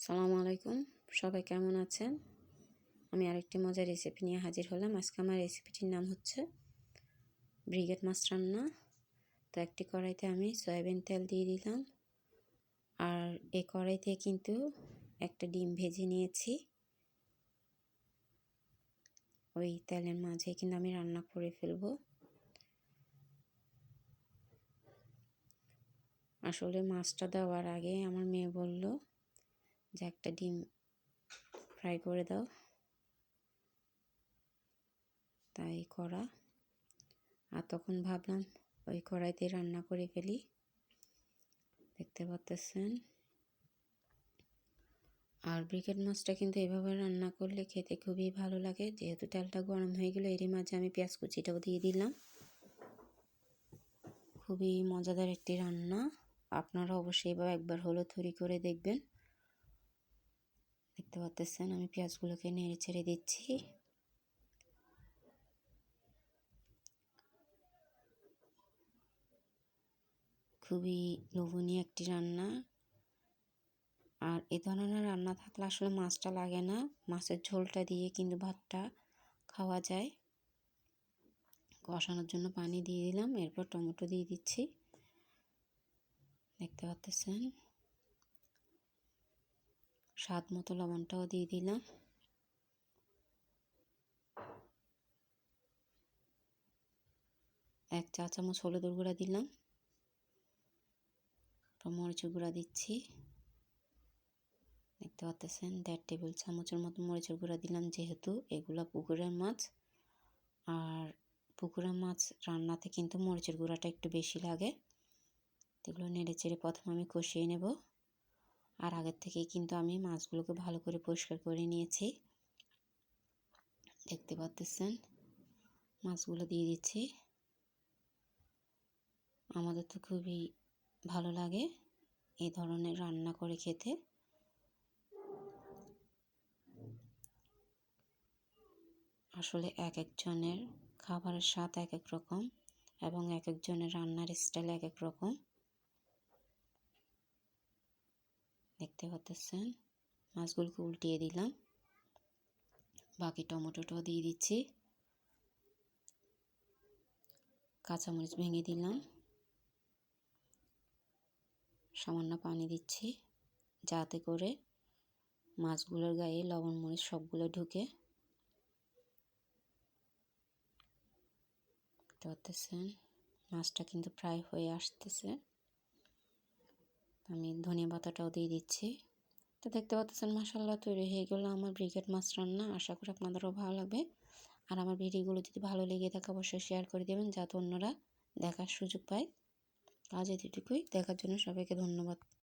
সালামু আলাইকুম, সবাই কেমন আছেন? আমি আরেকটি মজার রেসিপি নিয়ে হাজির হলাম। আজকে আমার রেসিপিটির নাম হচ্ছে ব্রিগেড মাছ রান্না। তো একটি কড়াইতে আমি সয়াবিন তেল দিয়ে দিলাম, আর এই কড়াইতে কিন্তু একটা ডিম ভেজে নিয়েছি। ওই তেলের মাঝে কিন্তু আমি রান্না করে ফেলবো। আসলে মাছটা দেওয়ার আগে আমার মেয়ে বলল যে একটা ডিম ফ্রাই করে দাও, তাই করা। আর তখন ভাবলাম ওই কড়াইতে রান্না করে ফেলি। দেখতে পাচ্ছেন। আর ব্রিগেড মাছটা কিন্তু এভাবে রান্না করলে খেতে খুবই ভালো লাগে। যেহেতু তেলটা গরম হয়ে গেল, এরই মাঝে আমি পেঁয়াজ কুচিটাও দিয়ে দিলাম। খুবই মজাদার একটি রান্না, আপনারা অবশ্যই এভাবে একবার হলো তৈরি করে দেখবেন। দেখতে পাচ্ছেন আমি পেঁয়াজগুলোকে নেড়ে ছেড়ে দিচ্ছি। খুবই লোভনীয় একটি রান্না। আর এ ধরনের রান্না থাকলে আসলে মাছটা লাগে না, মাছের ঝোলটা দিয়ে কিন্তু ভাতটা খাওয়া যায়। কষানোর জন্য পানি দিয়ে দিলাম, এরপর টমেটো দিয়ে দিচ্ছি। দেখতে পাচ্ছেন, স্বাদ মতো লবণটাও দিয়ে দিলাম। এক চা চামচ হলুদের গুঁড়া দিলাম, মরিচের গুঁড়া দিচ্ছি। দেখতে পাচ্ছেন 1.5 টেবিল চামচের মতো মরিচের গুঁড়া দিলাম, যেহেতু এগুলা পুকুরের মাছ। আর পুকুরের মাছ রান্নাতে কিন্তু মরিচের গুঁড়াটা একটু বেশি লাগে। এগুলো নেড়ে চেড়ে প্রথমে আমি কষিয়ে নেব। আর আগের থেকেই কিন্তু আমি মাছগুলোকে ভালো করে পরিষ্কার করে নিয়েছি। দেখতে পাচ্ছেন, মাছগুলো দিয়ে দিচ্ছি। আমাদের তো খুবই ভালো লাগে এই ধরনের রান্না করে খেতে। আসলে এক একজনের খাবারের স্বাদ এক এক রকম, এবং এক একজনের রান্নার স্টাইল এক এক রকম। দেখতে পাচ্ছেন, মাছগুলোকে উল্টিয়ে দিলাম। বাকি টমেটোটাও দিয়ে দিচ্ছি। কাঁচামরিচ ভেঙে দিলাম। সামান্য পানি দিচ্ছি, যাতে করে মাছগুলোর গায়ে লবণ মরিচ সবগুলো ঢুকে। দেখতে পাচ্ছেন, মাছটা কিন্তু প্রায় হয়ে আসতেছে। আমি ধনিয়া পাতাটাও দিয়ে দিচ্ছি। তো দেখতে পাচ্ছেন, মাশাআল্লাহ তৈরি হয়ে গেল আমার ব্রিগেড মাছ রান্না। আশা করি আপনাদেরও ভালো লাগবে। আর আমার ভিডিওগুলো যদি ভালো লেগে থাকে অবশ্যই শেয়ার করে দেবেন, যাতে অন্যরা দেখার সুযোগ পায়। আজ এতটুকুই। দেখার জন্য সবাইকে ধন্যবাদ।